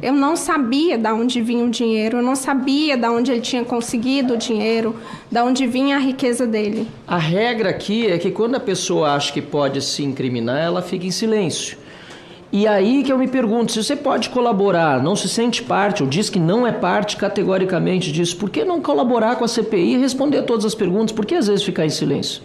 Eu não sabia de onde vinha o dinheiro, eu não sabia de onde ele tinha conseguido o dinheiro, de onde vinha a riqueza dele. A regra aqui é que quando a pessoa acha que pode se incriminar, ela fica em silêncio. E aí que eu me pergunto, se você pode colaborar, não se sente parte, ou diz que não é parte categoricamente disso, por que não colaborar com a CPI e responder todas as perguntas? Por que às vezes ficar em silêncio?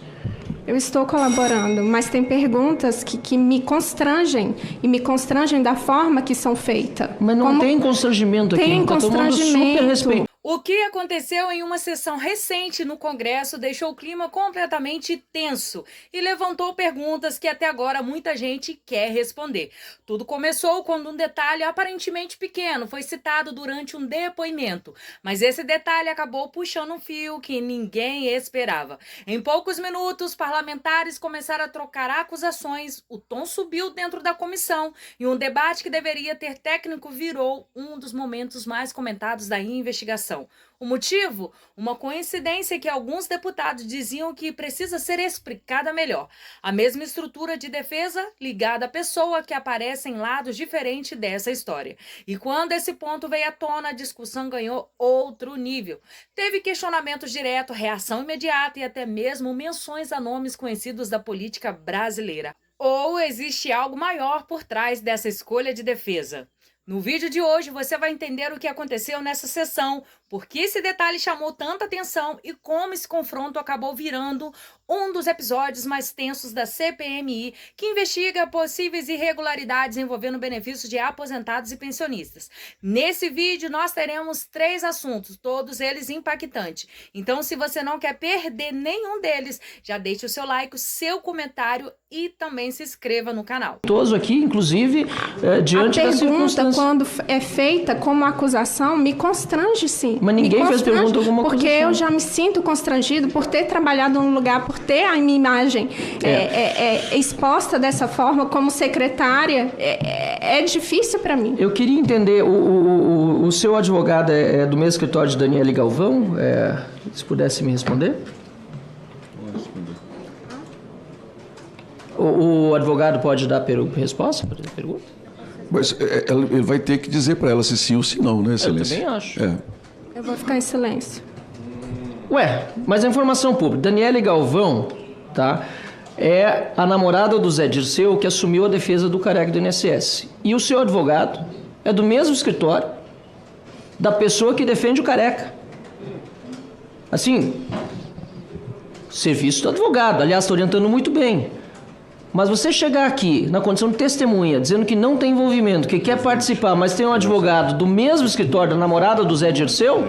Eu estou colaborando, mas tem perguntas que me constrangem, e me constrangem da forma que são feitas. Mas não tem constrangimento aqui, tem tá tomando super respeito. O que aconteceu em uma sessão recente no Congresso deixou o clima completamente tenso e levantou perguntas que até agora muita gente quer responder. Tudo começou quando um detalhe aparentemente pequeno foi citado durante um depoimento, mas esse detalhe acabou puxando um fio que ninguém esperava. Em poucos minutos, parlamentares começaram a trocar acusações, o tom subiu dentro da comissão e um debate que deveria ter técnico virou um dos momentos mais comentados da investigação. O motivo? Uma coincidência que alguns deputados diziam que precisa ser explicada melhor. A mesma estrutura de defesa ligada à pessoa que aparece em lados diferentes dessa história. E quando esse ponto veio à tona, a discussão ganhou outro nível. Teve questionamentos diretos, reação imediata e até mesmo menções a nomes conhecidos da política brasileira. Ou existe algo maior por trás dessa escolha de defesa? No vídeo de hoje você vai entender o que aconteceu nessa sessão, por que esse detalhe chamou tanta atenção e como esse confronto acabou virando um dos episódios mais tensos da CPMI, que investiga possíveis irregularidades envolvendo benefícios de aposentados e pensionistas. Nesse vídeo nós teremos 3 assuntos, todos eles impactantes. Então, se você não quer perder nenhum deles, já deixe o seu like, o seu comentário e também se inscreva no canal. Aqui, inclusive, diante da circunstância. Quando é feita como acusação, me constrange sim. Mas ninguém fez pergunta alguma coisa. Porque eu já me sinto constrangido por ter trabalhado num lugar, por ter a minha imagem exposta dessa forma como secretária. É difícil para mim. Eu queria entender, o seu advogado é do mesmo escritório de Daniele Galvão? Se pudesse me responder? Vou responder. O advogado pode dar resposta para a pergunta? Mas ele vai ter que dizer para ela se sim ou se não, né, Excelência? Eu também acho. Eu vou ficar em silêncio. Ué, mas a informação pública. Daniele Galvão, tá? É a namorada do Zé Dirceu que assumiu a defesa do careca do INSS. E o seu advogado é do mesmo escritório da pessoa que defende o careca. Assim, serviço do advogado. Aliás, está orientando muito bem. Mas você chegar aqui na condição de testemunha, dizendo que não tem envolvimento, que quer participar, mas tem um advogado do mesmo escritório da namorada do Zé Dirceu,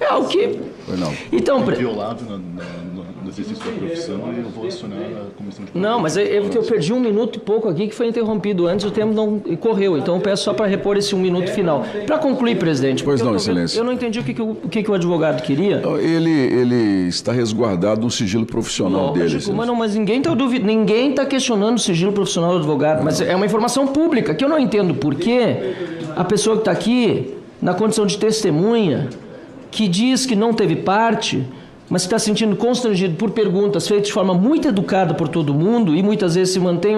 é algo que... Não. Então, violado no exercício da profissão, eu vou acionar a comissão de... Não, mas eu perdi 1 minuto e pouco aqui que foi interrompido antes, o tempo não correu, então eu peço só para repor esse 1 minuto final. Para concluir, presidente... Pois não, Excelência. Eu não entendi o que o advogado queria. Ele está resguardado no sigilo profissional dele. Mas ninguém está questionando o sigilo profissional do advogado, mas é uma informação pública, que eu não entendo por que a pessoa que está aqui, na condição de testemunha, que diz que não teve parte, mas está se sentindo constrangido por perguntas feitas de forma muito educada por todo mundo e muitas vezes se mantém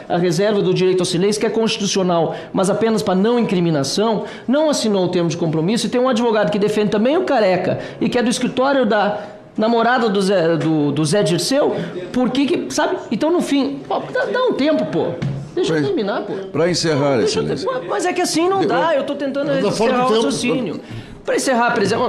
a reserva do direito ao silêncio, que é constitucional, mas apenas para não incriminação, não assinou o termo de compromisso e tem um advogado que defende também o careca e que é do escritório da namorada do Zé Dirceu, por que, sabe? Então, no fim, dá um tempo, pô. Deixa eu terminar, pô. Para encerrar, Excelência. Mas é que assim não dá, eu estou tentando encerrar o raciocínio. Para encerrar, presidente,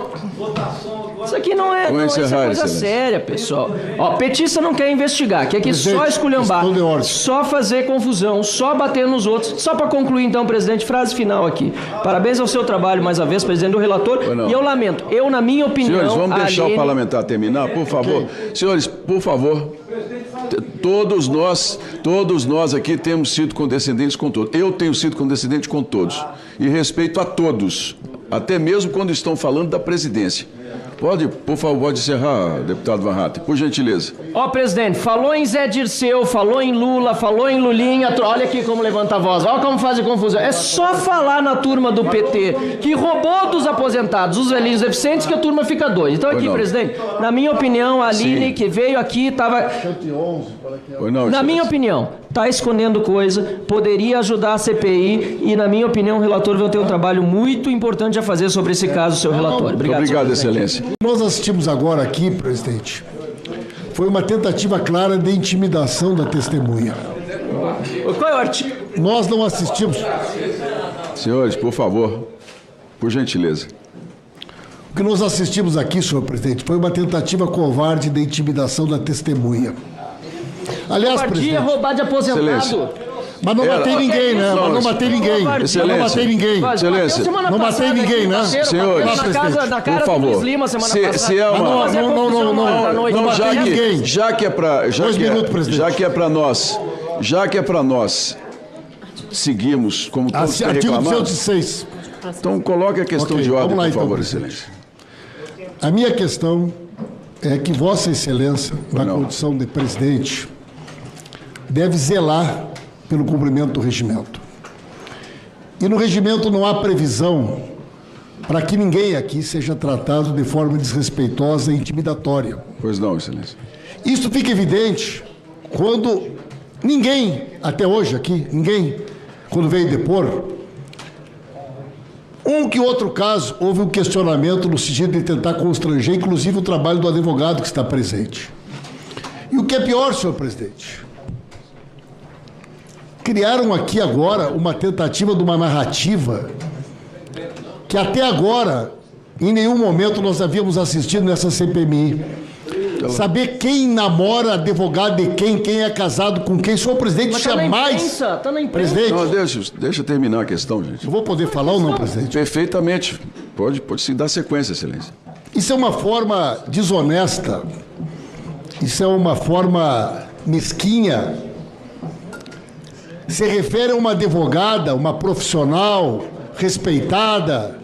isso aqui não é coisa séria, pessoal. Ó, petista não quer investigar, quer que só esculhambar, só fazer confusão, só bater nos outros. Só para concluir, então, presidente, frase final aqui. Parabéns ao seu trabalho, mais uma vez, presidente do relator. E eu lamento, na minha opinião... Senhores, vamos deixar o parlamentar terminar, por favor. Senhores, por favor... Todos nós aqui temos sido condescendentes com todos. Eu tenho sido condescendente com todos. E respeito a todos, até mesmo quando estão falando da presidência. Por favor, pode encerrar, deputado Van Hatten, por gentileza. Presidente, falou em Zé Dirceu, falou em Lula, falou em Lulinha, olha aqui como levanta a voz, olha como faz confusão. É só falar na turma do PT, que roubou dos aposentados, os velhinhos deficientes, que a turma fica doida. Então aqui, presidente, na minha opinião, a Aline, que veio aqui, estava... Na minha opinião, está escondendo coisa, poderia ajudar a CPI e, na minha opinião, o relator vai ter um trabalho muito importante a fazer sobre esse caso, seu relatório. Obrigado, Excelência. Nós assistimos agora aqui, presidente, foi uma tentativa clara de intimidação da testemunha. Qual é o artigo? Nós não assistimos. Senhores, por favor, por gentileza. O que nós assistimos aqui, senhor presidente, foi uma tentativa covarde de intimidação da testemunha. Aliás, presidente... roubar de aposentado. Excelência. Mas não matei ninguém, né? Mas não matei ninguém. Excelência. Não matei ninguém. Excelência. Não matei ninguém, né? Senhores, na cara por favor, do Lima semana passada. se é uma... Não matei ninguém. Já que é para... Dois minutos, presidente. Já que é para nós seguimos como todos têm Artigo reclamado. 206. Então coloque a questão de ordem, vamos lá, por favor, então, Excelência. A minha questão é que Vossa Excelência, na condição de presidente, deve zelar pelo cumprimento do regimento. E no regimento não há previsão para que ninguém aqui seja tratado de forma desrespeitosa e intimidatória. Pois não, Excelência. Isso fica evidente quando ninguém, até hoje aqui, ninguém, quando veio depor, um que outro caso, houve um questionamento no sentido de tentar constranger, inclusive o trabalho do advogado que está presente. E o que é pior, senhor presidente, criaram aqui agora uma tentativa de uma narrativa que até agora, em nenhum momento nós havíamos assistido nessa CPMI. Saber quem namora advogado de quem é casado com quem. Senhor presidente, Mas jamais... Tá na imprensa. Presidente, Não, deixa eu terminar a questão, gente. eu vou poder falar ou não, presidente? Perfeitamente. Pode sim dar sequência, Excelência. Isso é uma forma desonesta, isso é uma forma mesquinha. Se refere a uma advogada, uma profissional respeitada,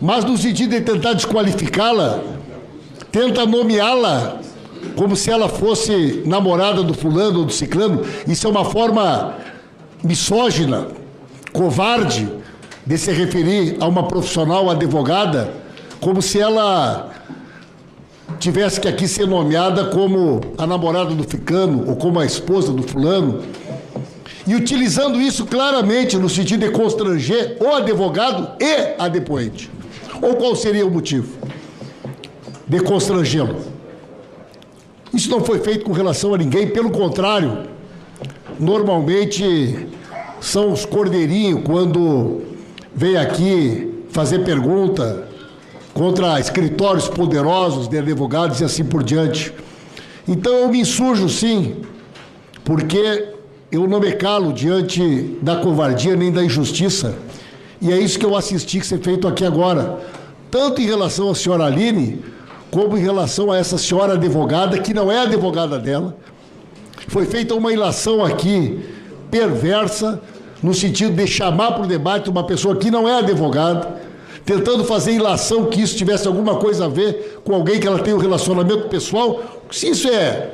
mas no sentido de tentar desqualificá-la, tenta nomeá-la como se ela fosse namorada do fulano ou do ciclano. Isso é uma forma misógina, covarde, de se referir a uma profissional advogada como se ela tivesse que aqui ser nomeada como a namorada do fulano ou como a esposa do fulano. E utilizando isso claramente no sentido de constranger o advogado e a depoente. Ou qual seria o motivo de constrangê-lo? Isso não foi feito com relação a ninguém, pelo contrário, normalmente são os cordeirinhos quando vem aqui fazer pergunta contra escritórios poderosos de advogados e assim por diante. Então eu me insurjo sim, porque eu não me calo diante da covardia nem da injustiça, e é isso que eu assisti que ser feito aqui agora, tanto em relação à senhora Aline, como em relação a essa senhora advogada, que não é advogada dela. Foi feita uma ilação aqui perversa, no sentido de chamar para o debate uma pessoa que não é advogada, tentando fazer ilação que isso tivesse alguma coisa a ver com alguém que ela tem um relacionamento pessoal. Se isso é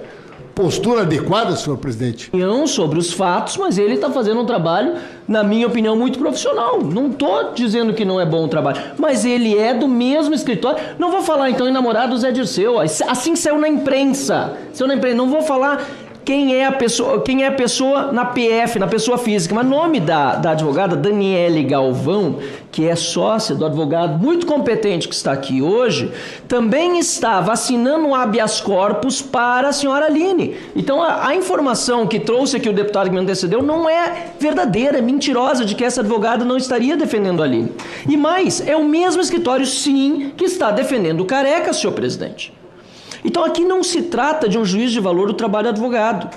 postura adequada, senhor presidente? Não sobre os fatos, mas ele está fazendo um trabalho, na minha opinião, muito profissional. Não estou dizendo que não é bom o trabalho, mas ele é do mesmo escritório. Não vou falar, então, em namorado do Zé Dirceu. Assim saiu na imprensa. Não vou falar quem é a pessoa na PF, na pessoa física, mas nome da advogada Daniele Galvão, que é sócia do advogado muito competente que está aqui hoje, também estava assinando um habeas corpus para a senhora Aline. Então a informação que trouxe aqui o deputado que me antecedeu não é verdadeira, é mentirosa, de que essa advogada não estaria defendendo a Aline. E mais, é o mesmo escritório, sim, que está defendendo o Careca, senhor presidente. Então aqui não se trata de um juízo de valor do trabalho do advogado,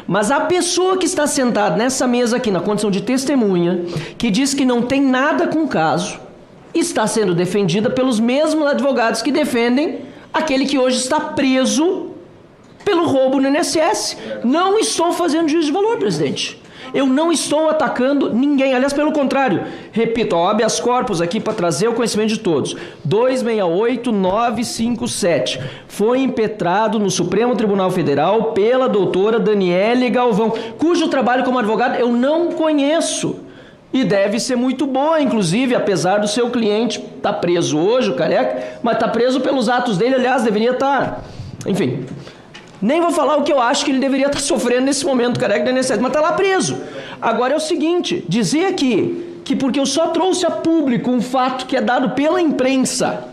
mas a pessoa que está sentada nessa mesa aqui na condição de testemunha, que diz que não tem nada com o caso, está sendo defendida pelos mesmos advogados que defendem aquele que hoje está preso pelo roubo no INSS. Não estou fazendo juízo de valor, presidente. Eu não estou atacando ninguém, aliás, pelo contrário. Repito, ó, habeas corpus aqui para trazer o conhecimento de todos. 268957. Foi impetrado no Supremo Tribunal Federal pela doutora Daniele Galvão, cujo trabalho como advogado eu não conheço. E deve ser muito boa, inclusive, apesar do seu cliente estar preso hoje, o Careca, mas está preso pelos atos dele, aliás, deveria estar. Enfim. Nem vou falar o que eu acho que ele deveria estar sofrendo nesse momento, careca do INSS, mas está lá preso. Agora é o seguinte, dizer aqui que porque eu só trouxe a público um fato que é dado pela imprensa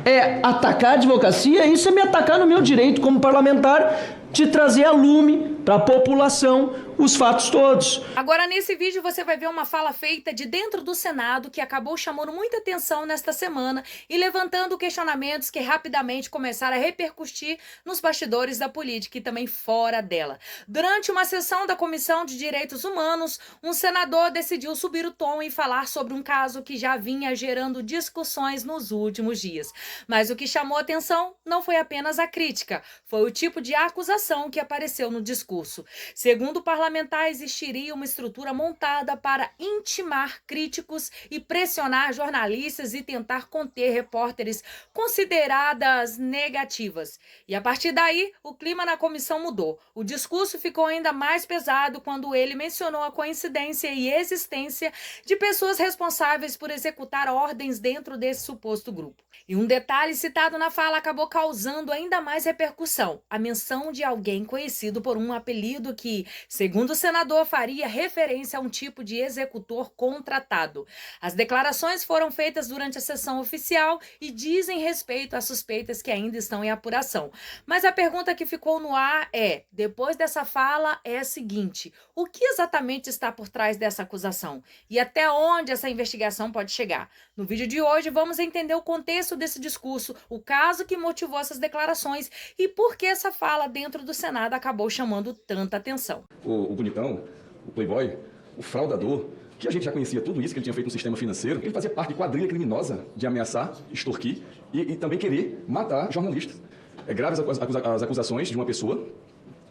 é atacar a advocacia, isso é me atacar no meu direito como parlamentar de trazer a lume para a população os fatos todos. Agora, nesse vídeo, você vai ver uma fala feita de dentro do Senado que acabou chamando muita atenção nesta semana e levantando questionamentos que rapidamente começaram a repercutir nos bastidores da política e também fora dela. Durante uma sessão da Comissão de Direitos Humanos, um senador decidiu subir o tom e falar sobre um caso que já vinha gerando discussões nos últimos dias. Mas o que chamou atenção não foi apenas a crítica, foi o tipo de acusação que apareceu no discurso. Segundo o parlamentar, existiria uma estrutura montada para intimar críticos e pressionar jornalistas e tentar conter repórteres consideradas negativas. E a partir daí, o clima na comissão mudou. O discurso ficou ainda mais pesado quando ele mencionou a coincidência e existência de pessoas responsáveis por executar ordens dentro desse suposto grupo. E um detalhe citado na fala acabou causando ainda mais repercussão: a menção de alguém conhecido por um apelido que, segundo o senador, faria referência a um tipo de executor contratado. As declarações foram feitas durante a sessão oficial e dizem respeito às suspeitas que ainda estão em apuração. Mas a pergunta que ficou no ar é, depois dessa fala, é a seguinte: o que exatamente está por trás dessa acusação? E até onde essa investigação pode chegar? No vídeo de hoje, vamos entender o contexto desse discurso, o caso que motivou essas declarações e por que essa fala dentro do Senado acabou chamando tanta atenção. O bonitão, o playboy, o fraudador, que a gente já conhecia tudo isso que ele tinha feito no sistema financeiro, ele fazia parte de quadrilha criminosa de ameaçar, extorquir e também querer matar jornalistas. É graves as acusações de uma pessoa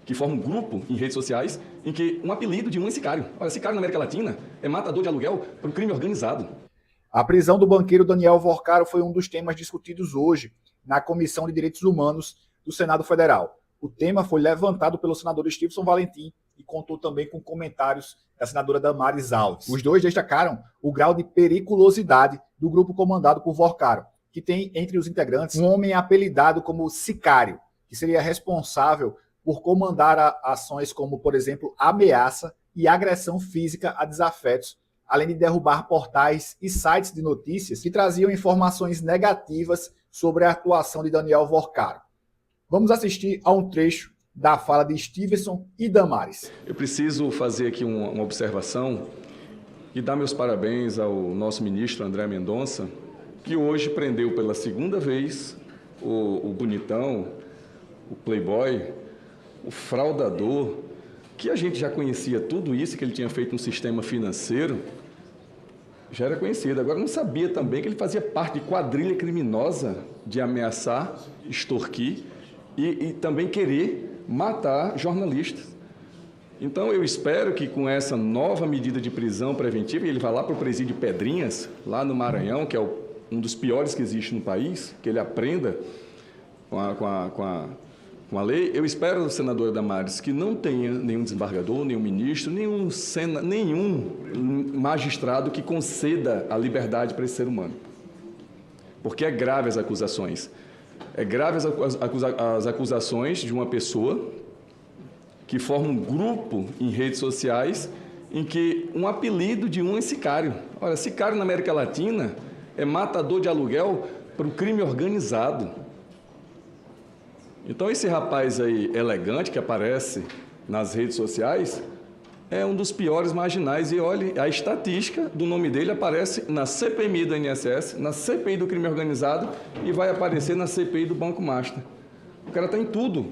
que forma um grupo em redes sociais em que um apelido de um é sicário. Olha, sicário na América Latina é matador de aluguel para o crime organizado. A prisão do banqueiro Daniel Vorcaro foi um dos temas discutidos hoje na Comissão de Direitos Humanos do Senado Federal. O tema foi levantado pelo senador Stevenson Valentim e contou também com comentários da senadora Damares Alves. Os dois destacaram o grau de periculosidade do grupo comandado por Vorcaro, que tem entre os integrantes um homem apelidado como sicário, que seria responsável por comandar ações como, por exemplo, ameaça e agressão física a desafetos, além de derrubar portais e sites de notícias que traziam informações negativas sobre a atuação de Daniel Vorcaro. Vamos assistir a um trecho da fala de Stevenson e Damares. Eu preciso fazer aqui uma observação e dar meus parabéns ao nosso ministro André Mendonça, que hoje prendeu pela segunda vez o bonitão, o playboy, o fraudador, que a gente já conhecia tudo isso que ele tinha feito no sistema financeiro, já era conhecido. Agora não sabia também que ele fazia parte de quadrilha criminosa de ameaçar, extorquir e também querer matar jornalistas. Então eu espero que com essa nova medida de prisão preventiva, ele vai lá para o presídio Pedrinhas, lá no Maranhão, que é um dos piores que existe no país, que ele aprenda com a lei. Eu espero, senadora Damares, que não tenha nenhum desembargador, nenhum ministro, nenhum magistrado que conceda a liberdade para esse ser humano. Porque é grave as acusações. É grave as acusações de uma pessoa que forma um grupo em redes sociais em que um apelido de um é sicário. Olha, sicário na América Latina é matador de aluguel para o crime organizado. Então esse rapaz aí elegante que aparece nas redes sociais é um dos piores marginais. E olha, a estatística do nome dele aparece na CPMI do INSS, na CPI do crime organizado e vai aparecer na CPI do Banco Master. O cara está em tudo.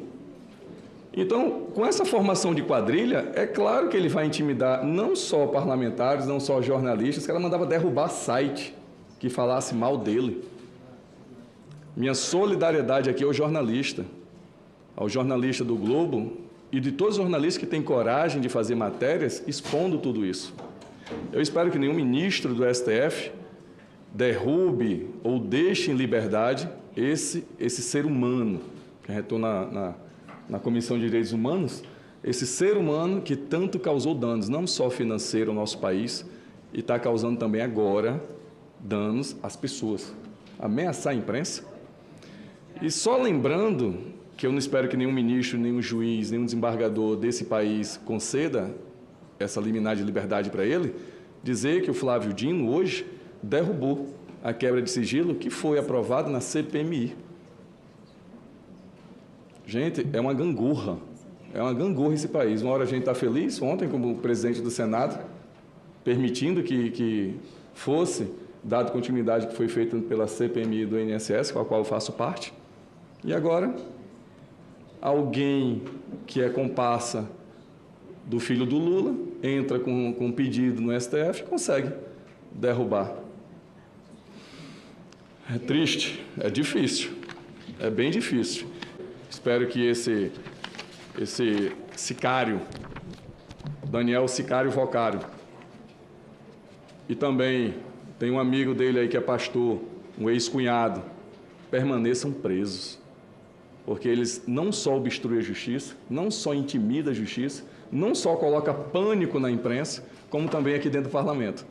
Então, com essa formação de quadrilha, é claro que ele vai intimidar não só parlamentares, não só jornalistas. O cara mandava derrubar site que falasse mal dele. Minha solidariedade aqui ao jornalista do Globo e de todos os jornalistas que têm coragem de fazer matérias expondo tudo isso. Eu espero que nenhum ministro do STF derrube ou deixe em liberdade esse ser humano, que eu estou na Comissão de Direitos Humanos, esse ser humano que tanto causou danos, não só financeiro ao nosso país, e está causando também agora danos às pessoas. Ameaçar a imprensa. E só lembrando que eu não espero que nenhum ministro, nenhum juiz, nenhum desembargador desse país conceda essa liminar de liberdade para ele, dizer que o Flávio Dino hoje derrubou a quebra de sigilo que foi aprovada na CPMI. Gente, é uma gangorra esse país. Uma hora a gente está feliz, ontem como presidente do Senado, permitindo que fosse dado continuidade que foi feita pela CPMI do INSS, com a qual eu faço parte, e agora alguém que é comparsa do filho do Lula entra com um pedido no STF e consegue derrubar. É triste, é difícil, é bem difícil. Espero que esse sicário, Daniel Sicário Vocário, e também tem um amigo dele aí que é pastor, um ex-cunhado, permaneçam presos. Porque eles não só obstruem a justiça, não só intimidam a justiça, não só colocam pânico na imprensa, como também aqui dentro do parlamento.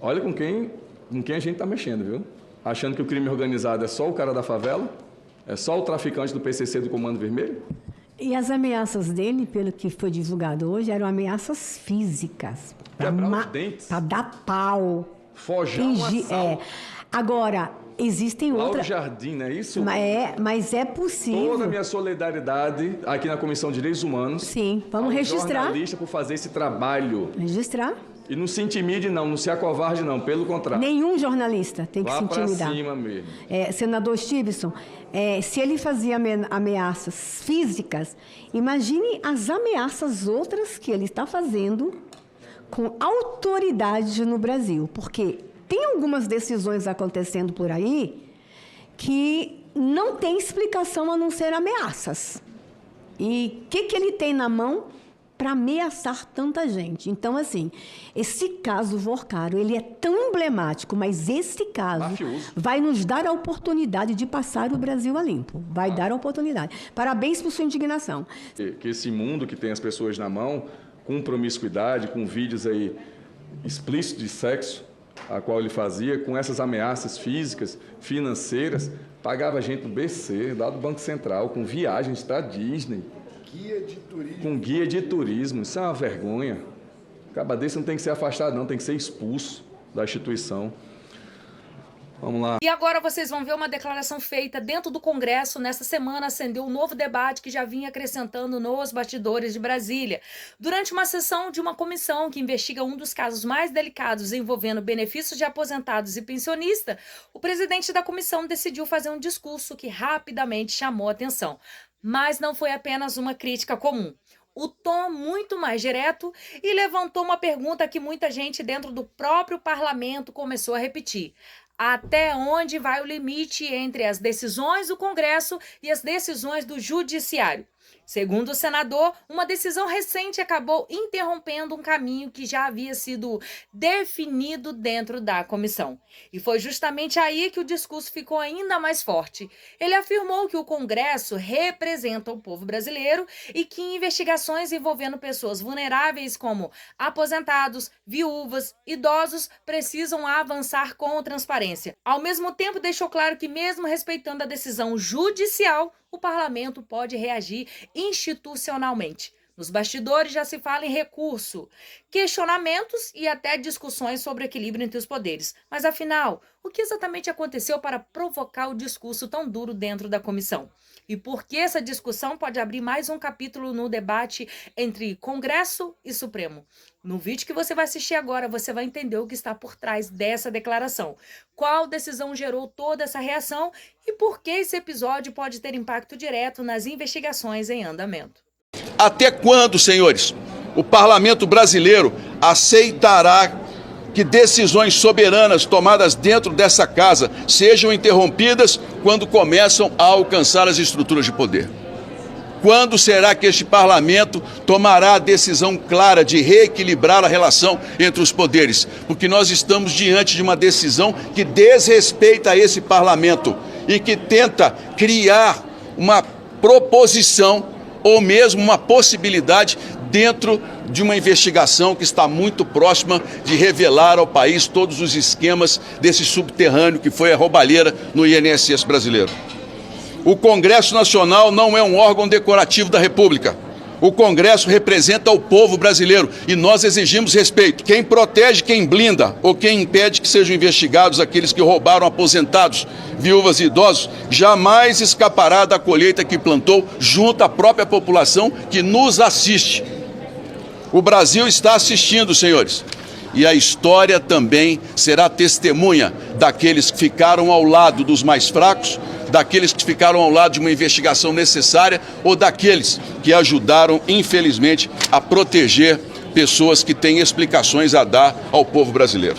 Olha com quem a gente está mexendo, viu? Achando que o crime organizado é só o cara da favela? É só o traficante do PCC do Comando Vermelho? E as ameaças dele, pelo que foi divulgado hoje, eram ameaças físicas. Quebrar os dentes. Para dar pau. Forjar um assalto. Agora, existem Lauro outras... Jardim, não é isso? Mas é possível... Toda a minha solidariedade aqui na Comissão de Direitos Humanos. Sim, vamos registrar. Jornalista por fazer esse trabalho. Registrar. E não se intimide, não se acovarde, não, pelo contrário. Nenhum jornalista tem que se intimidar. Lá pra cima mesmo. Senador Stevenson, se ele fazia ameaças físicas, imagine as ameaças outras que ele está fazendo com autoridade no Brasil. Porque tem algumas decisões acontecendo por aí que não tem explicação a não ser ameaças. E o que ele tem na mão para ameaçar tanta gente? Então, assim, esse caso Vocário, ele é tão emblemático, mas esse caso vai nos dar a oportunidade de passar o Brasil a limpo. Vai dar a oportunidade. Parabéns por sua indignação. Que esse mundo que tem as pessoas na mão, com promiscuidade, com vídeos aí explícitos de sexo, a qual ele fazia, com essas ameaças físicas, financeiras, pagava gente do BC, lá do Banco Central, com viagens para Disney. Com guia de turismo. Isso é uma vergonha. Acaba desse não tem que ser afastado, não, tem que ser expulso da instituição. Vamos lá. E agora vocês vão ver uma declaração feita dentro do Congresso. Nesta semana acendeu um novo debate que já vinha acrescentando nos bastidores de Brasília. Durante uma sessão de uma comissão que investiga um dos casos mais delicados envolvendo benefícios de aposentados e pensionistas, o presidente da comissão decidiu fazer um discurso que rapidamente chamou a atenção. Mas não foi apenas uma crítica comum. O tom muito mais direto e levantou uma pergunta que muita gente dentro do próprio parlamento começou a repetir. Até onde vai o limite entre as decisões do Congresso e as decisões do Judiciário? Segundo o senador, uma decisão recente acabou interrompendo um caminho que já havia sido definido dentro da comissão. E foi justamente aí que o discurso ficou ainda mais forte. Ele afirmou que o Congresso representa o povo brasileiro e que investigações envolvendo pessoas vulneráveis como aposentados, viúvas, idosos precisam avançar com transparência. Ao mesmo tempo, deixou claro que mesmo respeitando a decisão judicial, o parlamento pode reagir institucionalmente. Nos bastidores já se fala em recurso, questionamentos e até discussões sobre o equilíbrio entre os poderes. Mas afinal, o que exatamente aconteceu para provocar o discurso tão duro dentro da comissão? E por que essa discussão pode abrir mais um capítulo no debate entre Congresso e Supremo? No vídeo que você vai assistir agora, você vai entender o que está por trás dessa declaração. Qual decisão gerou toda essa reação e por que esse episódio pode ter impacto direto nas investigações em andamento. Até quando, senhores, o parlamento brasileiro aceitará que decisões soberanas tomadas dentro dessa casa sejam interrompidas quando começam a alcançar as estruturas de poder? Quando será que este parlamento tomará a decisão clara de reequilibrar a relação entre os poderes? Porque nós estamos diante de uma decisão que desrespeita esse parlamento e que tenta criar uma proposição ou mesmo uma possibilidade dentro de uma investigação que está muito próxima de revelar ao país todos os esquemas desse subterrâneo que foi a roubalheira no INSS brasileiro. O Congresso Nacional não é um órgão decorativo da República. O Congresso representa o povo brasileiro e nós exigimos respeito. Quem protege, quem blinda ou quem impede que sejam investigados aqueles que roubaram aposentados, viúvas e idosos, jamais escapará da colheita que plantou junto à própria população que nos assiste. O Brasil está assistindo, senhores, e a história também será testemunha daqueles que ficaram ao lado dos mais fracos, daqueles que ficaram ao lado de uma investigação necessária ou daqueles que ajudaram, infelizmente, a proteger pessoas que têm explicações a dar ao povo brasileiro.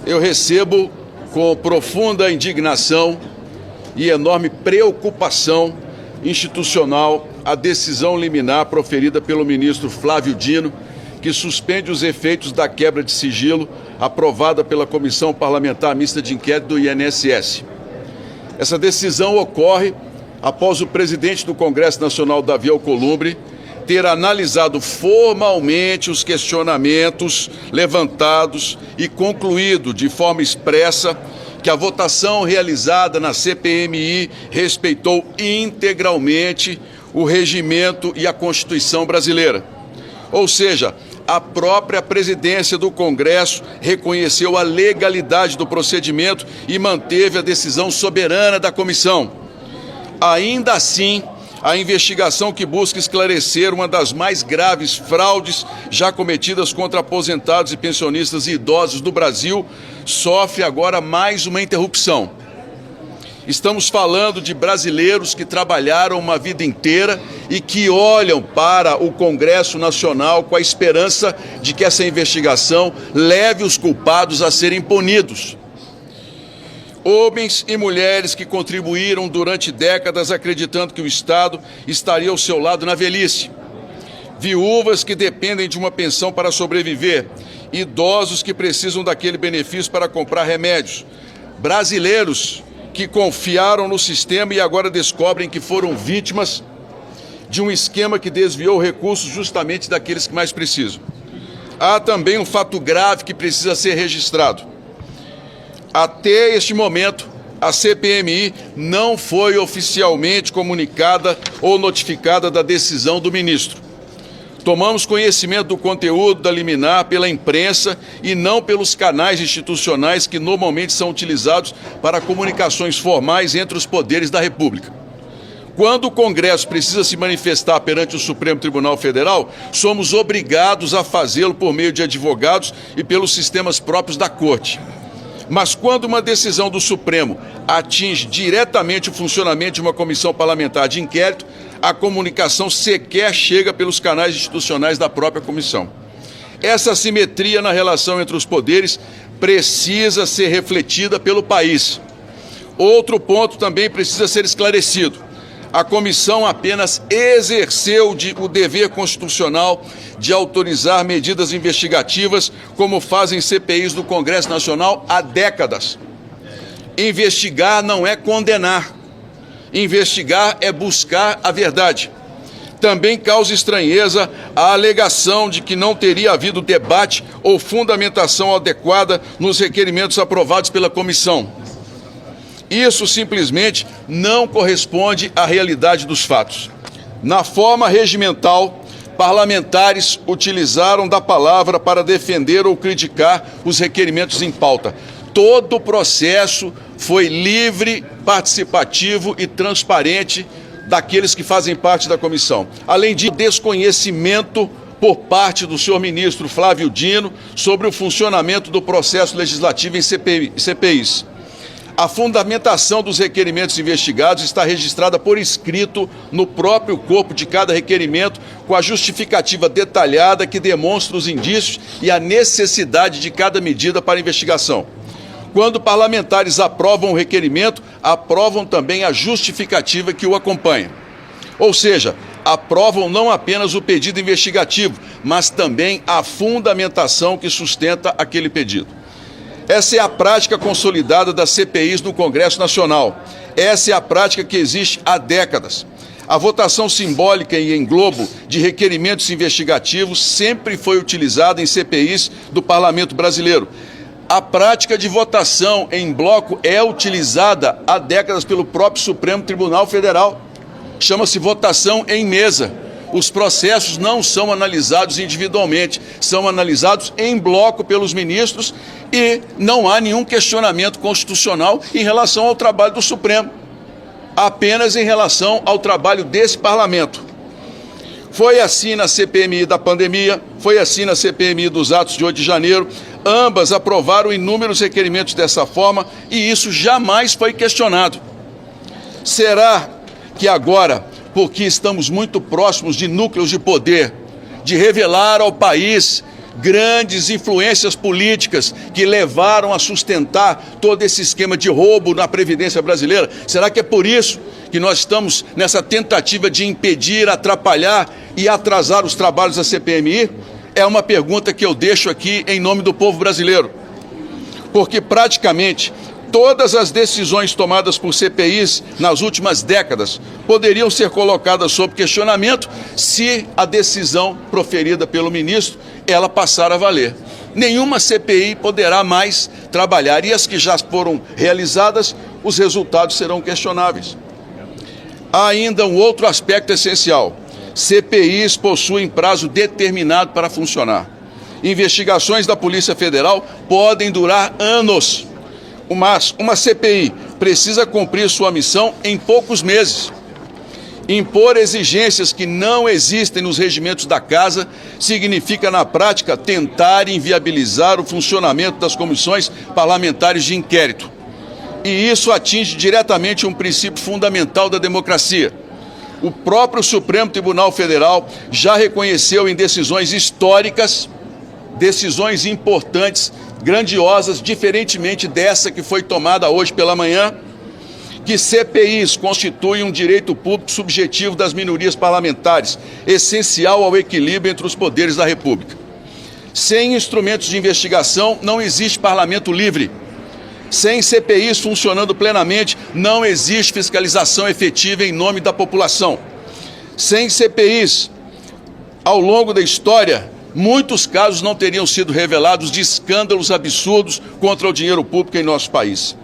Eu recebo com profunda indignação e enorme preocupação institucional a decisão liminar proferida pelo ministro Flávio Dino, que suspende os efeitos da quebra de sigilo aprovada pela Comissão Parlamentar Mista de Inquérito do INSS. Essa decisão ocorre após o presidente do Congresso Nacional, Davi Alcolumbre, ter analisado formalmente os questionamentos levantados e concluído de forma expressa que a votação realizada na CPMI respeitou integralmente o regimento e a Constituição brasileira. Ou seja, a própria presidência do Congresso reconheceu a legalidade do procedimento e manteve a decisão soberana da comissão. Ainda assim, a investigação que busca esclarecer uma das mais graves fraudes já cometidas contra aposentados e pensionistas e idosos do Brasil sofre agora mais uma interrupção. Estamos falando de brasileiros que trabalharam uma vida inteira e que olham para o Congresso Nacional com a esperança de que essa investigação leve os culpados a serem punidos. Homens e mulheres que contribuíram durante décadas acreditando que o Estado estaria ao seu lado na velhice. Viúvas que dependem de uma pensão para sobreviver. Idosos que precisam daquele benefício para comprar remédios. Brasileiros que confiaram no sistema e agora descobrem que foram vítimas de um esquema que desviou recursos justamente daqueles que mais precisam. Há também um fato grave que precisa ser registrado. Até este momento, a CPMI não foi oficialmente comunicada ou notificada da decisão do ministro. Tomamos conhecimento do conteúdo da liminar pela imprensa e não pelos canais institucionais que normalmente são utilizados para comunicações formais entre os poderes da República. Quando o Congresso precisa se manifestar perante o Supremo Tribunal Federal, somos obrigados a fazê-lo por meio de advogados e pelos sistemas próprios da Corte. Mas quando uma decisão do Supremo atinge diretamente o funcionamento de uma comissão parlamentar de inquérito, a comunicação sequer chega pelos canais institucionais da própria comissão. Essa assimetria na relação entre os poderes precisa ser refletida pelo país. Outro ponto também precisa ser esclarecido. A comissão apenas exerceu o dever constitucional de autorizar medidas investigativas, como fazem CPIs do Congresso Nacional há décadas. Investigar não é condenar. Investigar é buscar a verdade. Também causa estranheza a alegação de que não teria havido debate ou fundamentação adequada nos requerimentos aprovados pela comissão. Isso simplesmente não corresponde à realidade dos fatos. Na forma regimental, parlamentares utilizaram da palavra para defender ou criticar os requerimentos em pauta. Todo o processo foi livre, participativo e transparente daqueles que fazem parte da comissão. Além de desconhecimento por parte do senhor ministro Flávio Dino sobre o funcionamento do processo legislativo em CPIs. A fundamentação dos requerimentos investigados está registrada por escrito no próprio corpo de cada requerimento, com a justificativa detalhada que demonstra os indícios e a necessidade de cada medida para a investigação. Quando parlamentares aprovam o requerimento, aprovam também a justificativa que o acompanha. Ou seja, aprovam não apenas o pedido investigativo, mas também a fundamentação que sustenta aquele pedido. Essa é a prática consolidada das CPIs no Congresso Nacional. Essa é a prática que existe há décadas. A votação simbólica e em globo de requerimentos investigativos sempre foi utilizada em CPIs do Parlamento Brasileiro. A prática de votação em bloco é utilizada há décadas pelo próprio Supremo Tribunal Federal. Chama-se votação em mesa. Os processos não são analisados individualmente, são analisados em bloco pelos ministros e não há nenhum questionamento constitucional em relação ao trabalho do Supremo, apenas em relação ao trabalho desse parlamento. Foi assim na CPMI da pandemia, foi assim na CPMI dos atos de 8 de janeiro. Ambas aprovaram inúmeros requerimentos dessa forma e isso jamais foi questionado. Será que agora, porque estamos muito próximos de núcleos de poder, de revelar ao país grandes influências políticas que levaram a sustentar todo esse esquema de roubo na Previdência brasileira, será que é por isso que nós estamos nessa tentativa de impedir, atrapalhar e atrasar os trabalhos da CPMI? É uma pergunta que eu deixo aqui em nome do povo brasileiro, porque praticamente todas as decisões tomadas por CPIs nas últimas décadas poderiam ser colocadas sob questionamento se a decisão proferida pelo ministro ela passar a valer. Nenhuma CPI poderá mais trabalhar e as que já foram realizadas, os resultados serão questionáveis. Há ainda um outro aspecto essencial. CPIs possuem prazo determinado para funcionar. Investigações da Polícia Federal podem durar anos. Mas uma CPI precisa cumprir sua missão em poucos meses. Impor exigências que não existem nos regimentos da Casa significa, na prática, tentar inviabilizar o funcionamento das comissões parlamentares de inquérito. E isso atinge diretamente um princípio fundamental da democracia. O próprio Supremo Tribunal Federal já reconheceu em decisões históricas, decisões importantes, grandiosas, diferentemente dessa que foi tomada hoje pela manhã, que CPIs constituem um direito público subjetivo das minorias parlamentares, essencial ao equilíbrio entre os poderes da República. Sem instrumentos de investigação, não existe parlamento livre. Sem CPIs funcionando plenamente, não existe fiscalização efetiva em nome da população. Sem CPIs, ao longo da história, muitos casos não teriam sido revelados de escândalos absurdos contra o dinheiro público em nosso país.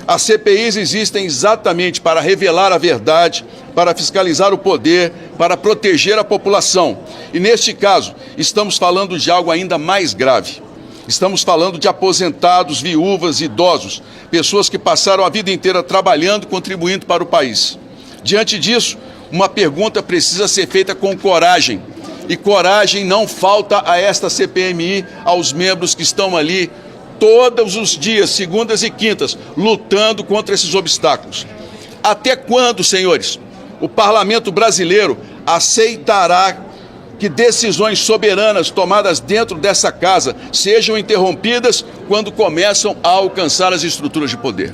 As CPIs existem exatamente para revelar a verdade, para fiscalizar o poder, para proteger a população. E neste caso, estamos falando de algo ainda mais grave. Estamos falando de aposentados, viúvas, idosos, pessoas que passaram a vida inteira trabalhando, contribuindo para o país. Diante disso, uma pergunta precisa ser feita com coragem. E coragem não falta a esta CPMI, aos membros que estão ali todos os dias, segundas e quintas, lutando contra esses obstáculos. Até quando, senhores, o parlamento brasileiro aceitará que decisões soberanas tomadas dentro dessa casa sejam interrompidas quando começam a alcançar as estruturas de poder?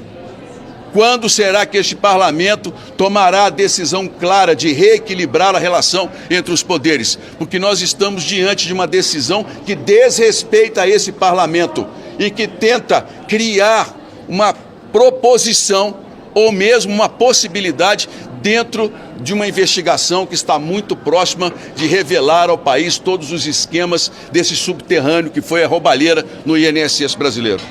Quando será que este parlamento tomará a decisão clara de reequilibrar a relação entre os poderes? Porque nós estamos diante de uma decisão que desrespeita esse parlamento e que tenta criar uma proposição ou mesmo uma possibilidade dentro de uma investigação que está muito próxima de revelar ao país todos os esquemas desse subterrâneo que foi a roubalheira no INSS brasileiro.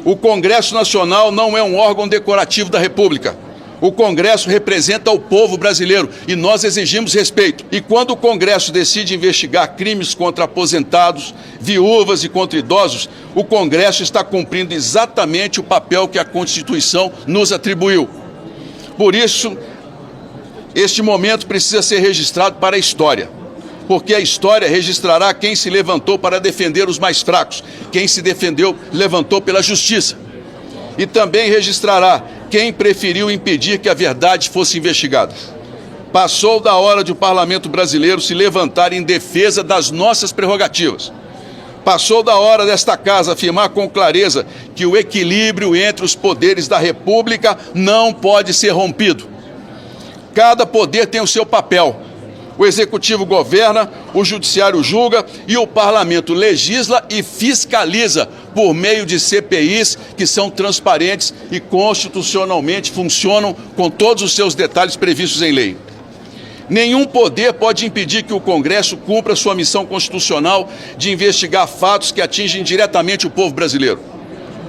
O Congresso Nacional não é um órgão decorativo da República. O Congresso representa o povo brasileiro e nós exigimos respeito. E quando o Congresso decide investigar crimes contra aposentados, viúvas e contra idosos, o Congresso está cumprindo exatamente o papel que a Constituição nos atribuiu. Por isso, este momento precisa ser registrado para a história, porque a história registrará quem se levantou para defender os mais fracos, quem se levantou pela justiça. E também registrará quem preferiu impedir que a verdade fosse investigada. Passou da hora de o parlamento brasileiro se levantar em defesa das nossas prerrogativas. Passou da hora desta casa afirmar com clareza que o equilíbrio entre os poderes da República não pode ser rompido. Cada poder tem o seu papel. O Executivo governa, o Judiciário julga e o Parlamento legisla e fiscaliza por meio de CPIs que são transparentes e constitucionalmente funcionam com todos os seus detalhes previstos em lei. Nenhum poder pode impedir que o Congresso cumpra sua missão constitucional de investigar fatos que atingem diretamente o povo brasileiro.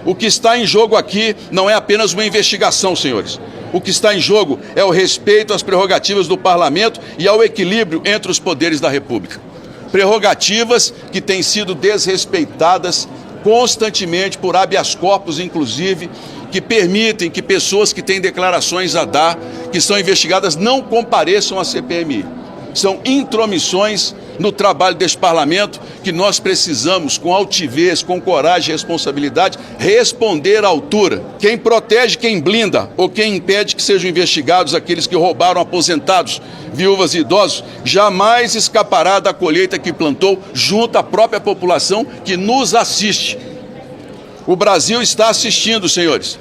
O que está em jogo aqui não é apenas uma investigação, senhores. O que está em jogo é o respeito às prerrogativas do Parlamento e ao equilíbrio entre os poderes da República. Prerrogativas que têm sido desrespeitadas constantemente por habeas corpus, inclusive, que permitem que pessoas que têm declarações a dar, que são investigadas, não compareçam à CPMI. São intromissões no trabalho deste parlamento que nós precisamos, com altivez, com coragem e responsabilidade, responder à altura. Quem protege, quem blinda ou quem impede que sejam investigados aqueles que roubaram aposentados, viúvas e idosos, jamais escapará da colheita que plantou junto à própria população que nos assiste. O Brasil está assistindo, senhores.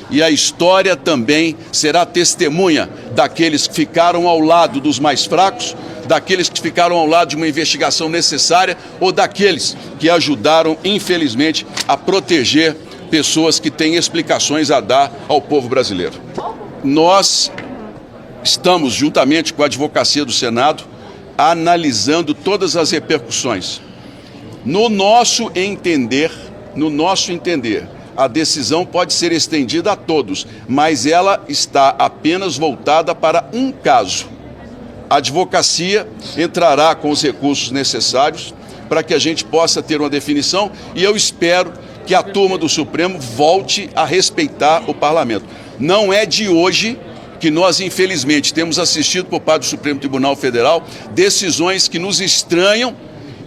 E a história também será testemunha daqueles que ficaram ao lado dos mais fracos, daqueles que ficaram ao lado de uma investigação necessária ou daqueles que ajudaram, infelizmente, a proteger pessoas que têm explicações a dar ao povo brasileiro. Nós estamos, juntamente com a Advocacia do Senado, analisando todas as repercussões. No nosso entender, a decisão pode ser estendida a todos, mas ela está apenas voltada para um caso. A advocacia entrará com os recursos necessários para que a gente possa ter uma definição e eu espero que a turma do Supremo volte a respeitar o parlamento. Não é de hoje que nós, infelizmente, temos assistido por parte do Supremo Tribunal Federal decisões que nos estranham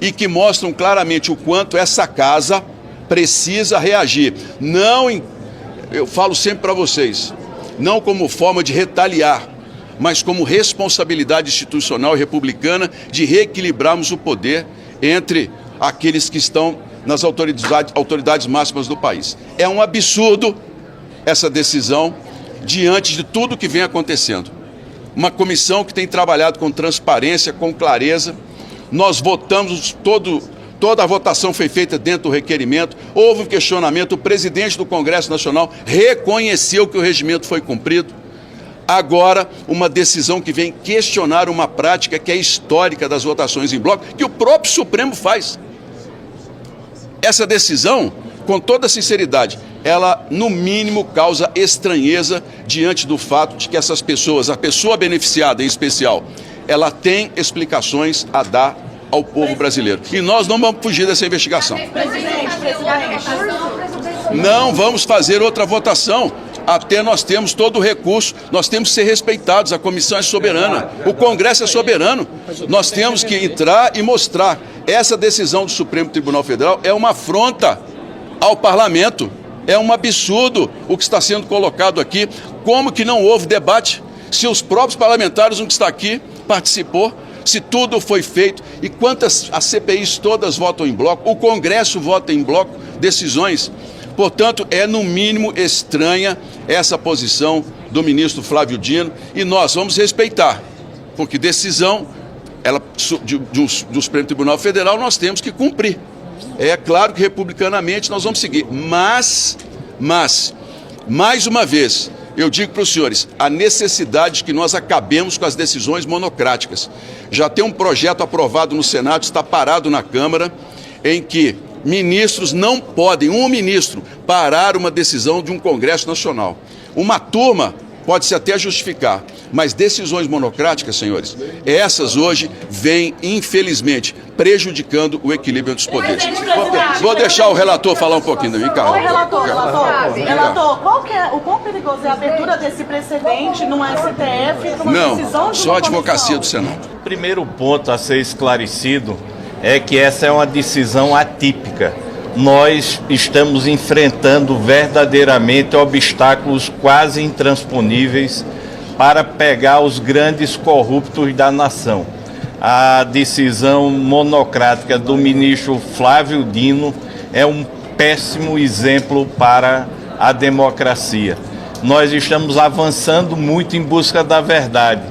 e que mostram claramente o quanto essa casa precisa reagir. Eu falo sempre para vocês, não como forma de retaliar, mas como responsabilidade institucional e republicana de reequilibrarmos o poder entre aqueles que estão nas autoridades máximas do país. É um absurdo essa decisão diante de tudo que vem acontecendo. Uma comissão que tem trabalhado com transparência, com clareza. Nós votamos Toda a votação foi feita dentro do requerimento, houve um questionamento, o presidente do Congresso Nacional reconheceu que o regimento foi cumprido. Agora, uma decisão que vem questionar uma prática que é histórica das votações em bloco, que o próprio Supremo faz. Essa decisão, com toda sinceridade, ela, no mínimo, causa estranheza diante do fato de que essas pessoas, a pessoa beneficiada em especial, ela tem explicações a dar ao povo brasileiro. E nós não vamos fugir dessa investigação. Não vamos fazer outra votação até nós temos todo o recurso. Nós temos que ser respeitados, a comissão é soberana, o Congresso é soberano. Nós temos que entrar e mostrar. Essa decisão do Supremo Tribunal Federal é uma afronta ao parlamento. É um absurdo o que está sendo colocado aqui. Como que não houve debate? Se os próprios parlamentares, um que está aqui, participou, se tudo foi feito, e quantas as CPIs todas votam em bloco, o Congresso vota em bloco decisões. Portanto, é no mínimo estranha essa posição do ministro Flávio Dino e nós vamos respeitar, porque decisão do Supremo Tribunal Federal nós temos que cumprir. É claro que republicanamente nós vamos seguir, mas mais uma vez, eu digo para os senhores, a necessidade de que nós acabemos com as decisões monocráticas. Já tem um projeto aprovado no Senado, está parado na Câmara, em que ministros não podem, um ministro, parar uma decisão de um Congresso Nacional. Uma turma pode-se até justificar, mas decisões monocráticas, senhores, essas hoje vêm, infelizmente, prejudicando o equilíbrio entre os poderes. Vou deixar o relator falar um pouquinho. Relator, o quão perigoso é a abertura desse precedente no STF para uma decisão de só a Advocacia do Senado. O primeiro ponto a ser esclarecido é que essa é uma decisão atípica. Nós estamos enfrentando verdadeiramente obstáculos quase intransponíveis para pegar os grandes corruptos da nação. A decisão monocrática do ministro Flávio Dino é um péssimo exemplo para a democracia. Nós estamos avançando muito em busca da verdade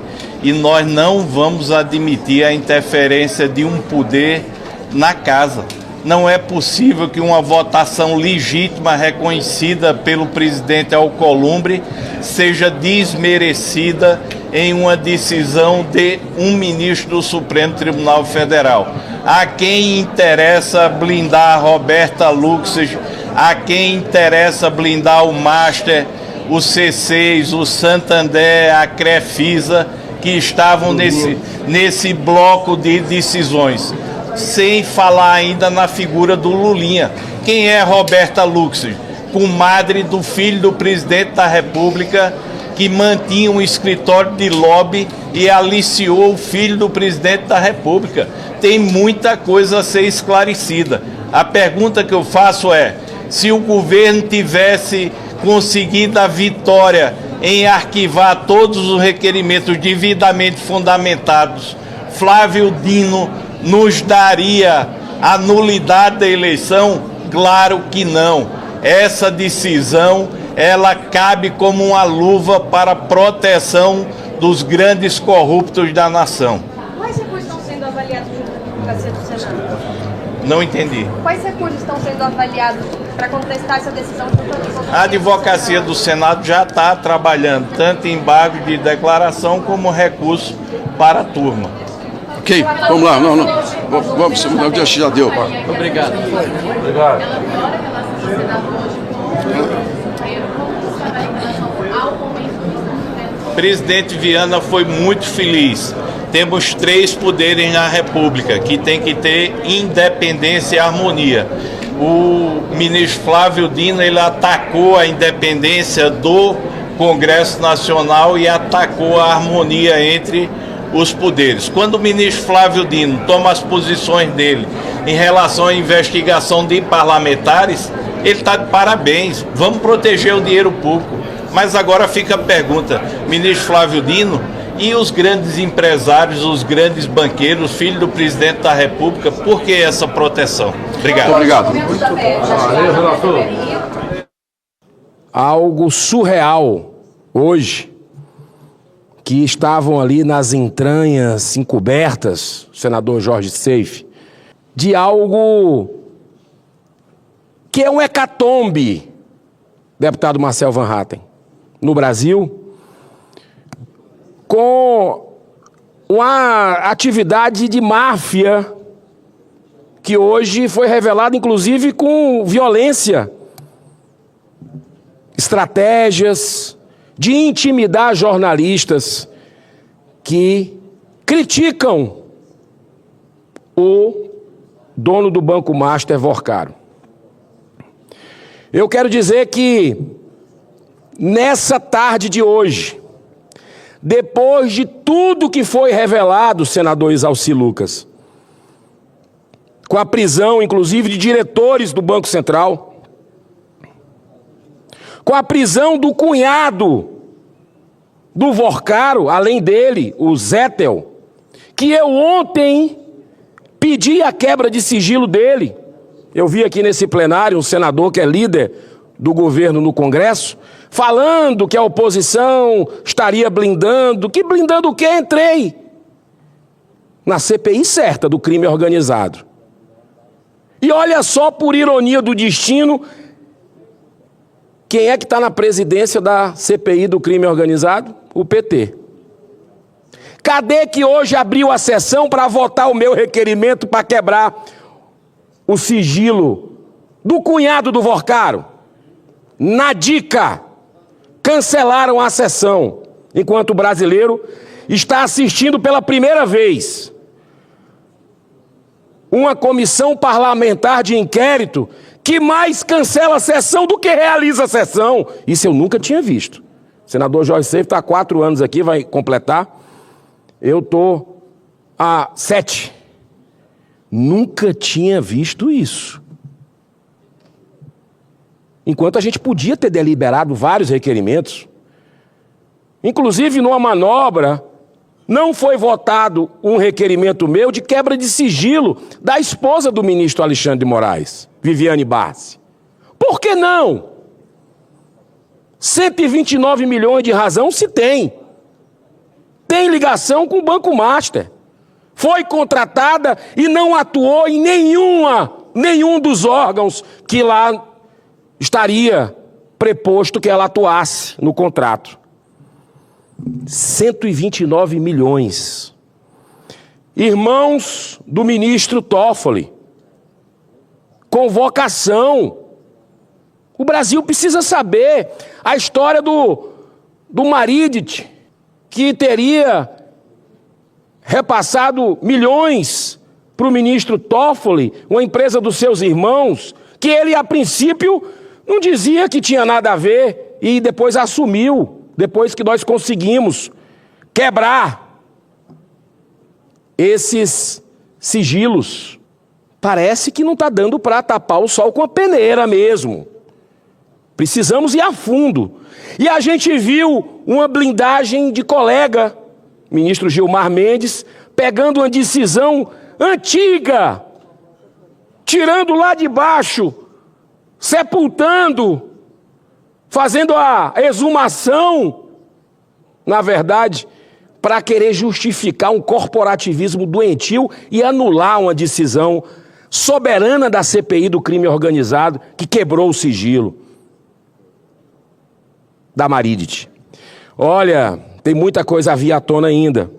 e nós não vamos admitir a interferência de um poder na casa. Não é possível que uma votação legítima reconhecida pelo presidente Alcolumbre seja desmerecida em uma decisão de um ministro do Supremo Tribunal Federal. A quem interessa blindar a Roberta Luxemburgo, a quem interessa blindar o Master, o C6, o Santander, a Crefisa, que estavam nesse bloco de decisões. Sem falar ainda na figura do Lulinha. Quem é Roberta Luxemburgo? Comadre do filho do presidente da República, que mantinha um escritório de lobby e aliciou o filho do presidente da República. Tem muita coisa a ser esclarecida. A pergunta que eu faço é, se o governo tivesse conseguido a vitória em arquivar todos os requerimentos devidamente fundamentados, Flávio Dino nos daria a nulidade da eleição? Claro que não. Essa decisão, ela cabe como uma luva para a proteção dos grandes corruptos da nação. Quais recursos estão sendo avaliados junto à advocacia do Senado? Não entendi. Quais recursos estão sendo avaliados para contestar essa decisão junto à advocacia do Senado? A advocacia do Senado já está trabalhando tanto em embargo de declaração como recurso para a turma. Ok, vamos lá. Não. Vamos, já deu. Obrigado. Presidente Viana foi muito feliz. Temos 3 poderes na República, que tem que ter independência e harmonia. O ministro Flávio Dino, ele atacou a independência do Congresso Nacional e atacou a harmonia entre os poderes. Quando o ministro Flávio Dino toma as posições dele em relação à investigação de parlamentares, ele está de parabéns. Vamos proteger o dinheiro público. Mas agora fica a pergunta, ministro Flávio Dino, e os grandes empresários, os grandes banqueiros, filho do presidente da República, por que essa proteção? Obrigado. Obrigado. Valeu, relator. Algo surreal hoje, que estavam ali nas entranhas encobertas, o senador Jorge Seife, de algo que é um hecatombe, deputado Marcel Van Hatten, no Brasil, com uma atividade de máfia que hoje foi revelada, inclusive, com violência, estratégias de intimidar jornalistas que criticam o dono do Banco Master, Vorcaro. Eu quero dizer que, nessa tarde de hoje, depois de tudo que foi revelado, senador Isalci Lucas, com a prisão, inclusive, de diretores do Banco Central, com a prisão do cunhado do Vorcaro, além dele, o Zettel, que eu ontem pedi a quebra de sigilo dele. Eu vi aqui nesse plenário um senador que é líder do governo no Congresso, falando que a oposição estaria blindando. Que blindando o quê? Entrei na CPI certa do crime organizado. E olha só, por ironia do destino, quem é que está na presidência da CPI do crime organizado? O PT. Cadê que hoje abriu a sessão para votar o meu requerimento para quebrar o sigilo do cunhado do Vorcaro? Na dica, cancelaram a sessão, enquanto o brasileiro está assistindo pela primeira vez uma comissão parlamentar de inquérito que mais cancela a sessão do que realiza a sessão. Isso eu nunca tinha visto. O senador Jorge Seife está há 4 anos aqui, vai completar. Eu estou há 7. Nunca tinha visto isso. Enquanto a gente podia ter deliberado vários requerimentos, inclusive numa manobra, não foi votado um requerimento meu de quebra de sigilo da esposa do ministro Alexandre de Moraes, Viviane Barsi. Por que não? 129 milhões de razão se tem. Tem ligação com o Banco Master. Foi contratada e não atuou em nenhum dos órgãos que lá estaria preposto que ela atuasse no contrato. 129 milhões. Irmãos do ministro Toffoli, convocação. O Brasil precisa saber a história do Maridic, que teria repassado milhões para o ministro Toffoli, uma empresa dos seus irmãos, que ele, a princípio, não dizia que tinha nada a ver e depois assumiu, depois que nós conseguimos quebrar esses sigilos. Parece que não está dando para tapar o sol com a peneira mesmo. Precisamos ir a fundo. E a gente viu uma blindagem de colega, ministro Gilmar Mendes, pegando uma decisão antiga, tirando lá de baixo, sepultando, fazendo a exumação, na verdade, para querer justificar um corporativismo doentio e anular uma decisão soberana da CPI do crime organizado que quebrou o sigilo da Maridic. Olha, tem muita coisa a vir à tona ainda.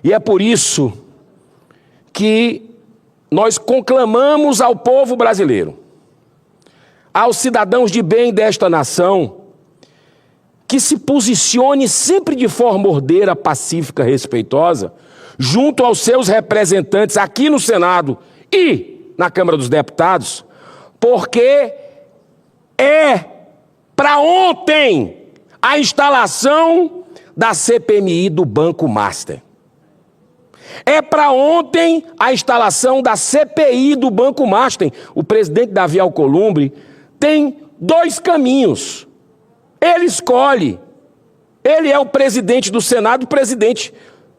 E é por isso que nós conclamamos ao povo brasileiro, aos cidadãos de bem desta nação, que se posicione sempre de forma ordeira, pacífica, respeitosa, junto aos seus representantes aqui no Senado e na Câmara dos Deputados, porque é para ontem a instalação da CPMI do Banco Master. É para ontem a instalação da CPI do Banco Master. O presidente Davi Alcolumbre tem dois caminhos. Ele escolhe. Ele é o presidente do Senado e presidente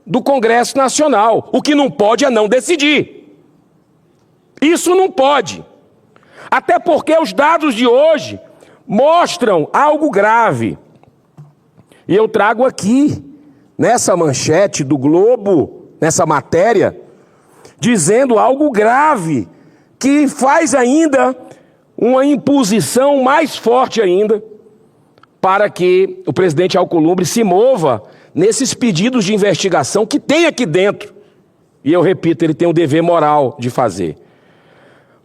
do Congresso Nacional. O que não pode é não decidir. Isso não pode. Até porque os dados de hoje mostram algo grave. E eu trago aqui, nessa manchete do Globo, nessa matéria, dizendo algo grave, que faz ainda uma imposição mais forte ainda, para que o presidente Alcolumbre se mova nesses pedidos de investigação que tem aqui dentro. E eu repito, ele tem o dever moral de fazer.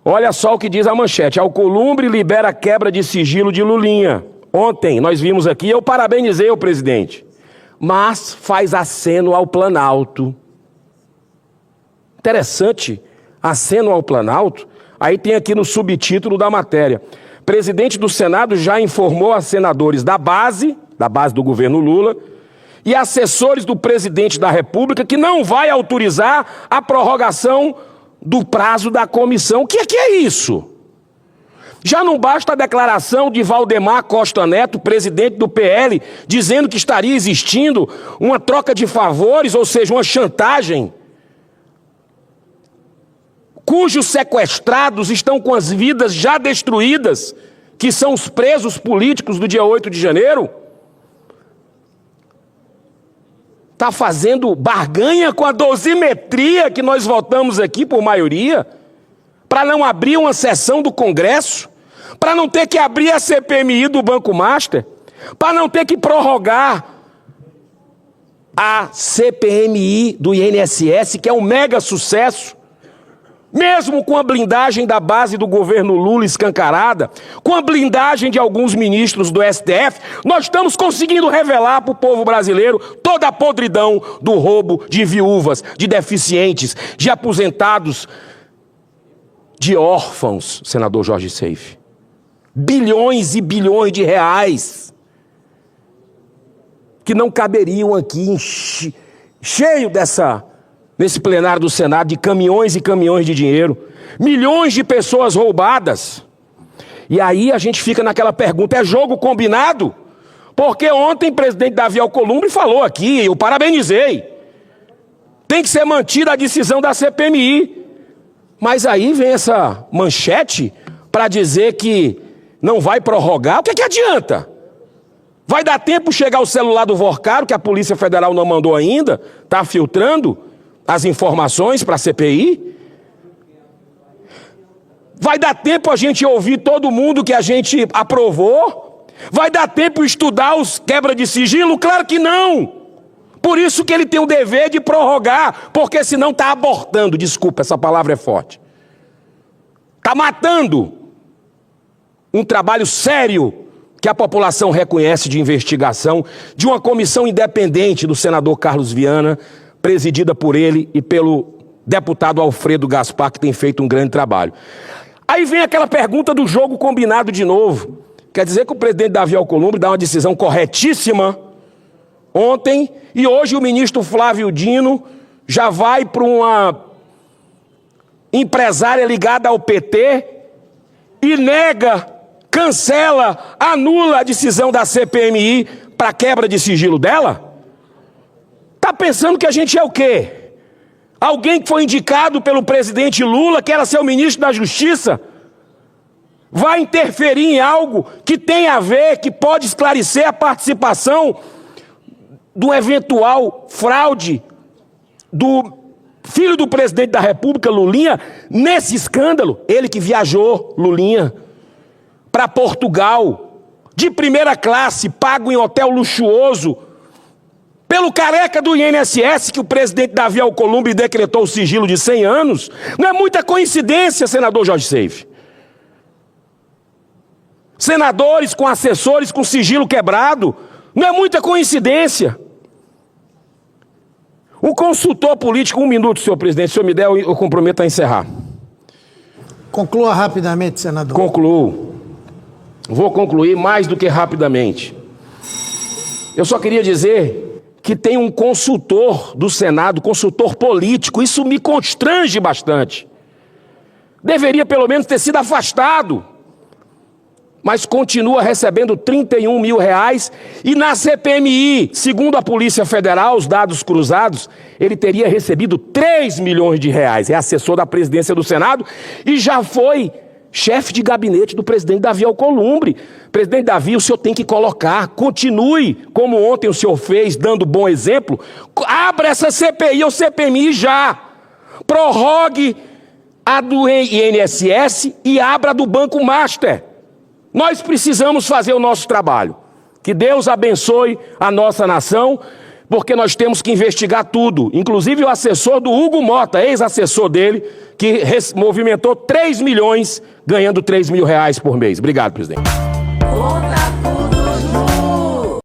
Olha só o que diz a manchete. Alcolumbre libera quebra de sigilo de Lulinha. Ontem nós vimos aqui, eu parabenizei o presidente, mas faz aceno ao Planalto. Interessante, aceno ao Planalto. Aí tem aqui no subtítulo da matéria. Presidente do Senado já informou a senadores da base do governo Lula, e assessores do presidente da República que não vai autorizar a prorrogação do prazo da comissão. O que é isso? Já não basta a declaração de Valdemar Costa Neto, presidente do PL, dizendo que estaria existindo uma troca de favores, ou seja, uma chantagem, cujos sequestrados estão com as vidas já destruídas, que são os presos políticos do dia 8 de janeiro? Está fazendo barganha com a dosimetria que nós votamos aqui por maioria, para não abrir uma sessão do Congresso, para não ter que abrir a CPMI do Banco Master, para não ter que prorrogar a CPMI do INSS, que é um mega sucesso, mesmo com a blindagem da base do governo Lula escancarada, com a blindagem de alguns ministros do STF, nós estamos conseguindo revelar para o povo brasileiro toda a podridão do roubo de viúvas, de deficientes, de aposentados, de órfãos, senador Jorge Seife. Bilhões e bilhões de reais que não caberiam aqui cheio nesse plenário do Senado, de caminhões e caminhões de dinheiro, milhões de pessoas roubadas. E aí a gente fica naquela pergunta, é jogo combinado? Porque ontem o presidente Davi Alcolumbre falou aqui, eu parabenizei, tem que ser mantida a decisão da CPMI. Mas aí vem essa manchete para dizer que não vai prorrogar. O que adianta? Vai dar tempo chegar o celular do Vorcaro, que a Polícia Federal não mandou ainda, está filtrando as informações para a CPI? Vai dar tempo a gente ouvir todo mundo que a gente aprovou? Vai dar tempo estudar os quebra de sigilo? Claro que não! Por isso que ele tem o dever de prorrogar, porque senão está abortando, desculpa, essa palavra é forte. Está matando um trabalho sério que a população reconhece de investigação, de uma comissão independente do senador Carlos Viana, presidida por ele e pelo deputado Alfredo Gaspar, que tem feito um grande trabalho. Aí vem aquela pergunta do jogo combinado de novo. Quer dizer que o presidente Davi Alcolumbre dá uma decisão corretíssima ontem, e hoje o ministro Flávio Dino já vai para uma empresária ligada ao PT e nega, cancela, anula a decisão da CPMI para quebra de sigilo dela? Tá pensando que a gente é o quê? Alguém que foi indicado pelo presidente Lula, que era seu ministro da Justiça, vai interferir em algo que tem a ver, que pode esclarecer a participação do eventual fraude do filho do presidente da República, Lulinha, nesse escândalo? Ele que viajou, Lulinha, para Portugal, de primeira classe, pago em hotel luxuoso, pelo careca do INSS, que o presidente Davi Alcolumbre decretou o sigilo de 100 anos. Não é muita coincidência, senador Jorge Seife. Senadores com assessores com sigilo quebrado, não é muita coincidência. Um consultor político, 1 minuto, senhor presidente, se o senhor me der, eu comprometo a encerrar. Conclua rapidamente, senador. Concluo. Vou concluir mais do que rapidamente. Eu só queria dizer que tem um consultor do Senado, consultor político, isso me constrange bastante. Deveria pelo menos ter sido afastado, mas continua recebendo R$31 mil, e na CPMI, segundo a Polícia Federal, os dados cruzados, ele teria recebido R$3 milhões. É assessor da presidência do Senado e já foi chefe de gabinete do presidente Davi Alcolumbre. Presidente Davi, o senhor tem que colocar, continue, como ontem o senhor fez, dando bom exemplo, abra essa CPI ou CPMI já, prorrogue a do INSS e abra a do Banco Master. Nós precisamos fazer o nosso trabalho. Que Deus abençoe a nossa nação, porque nós temos que investigar tudo, inclusive o assessor do Hugo Mota, ex-assessor dele, que movimentou 3 milhões, ganhando R$3 mil por mês. Obrigado, presidente.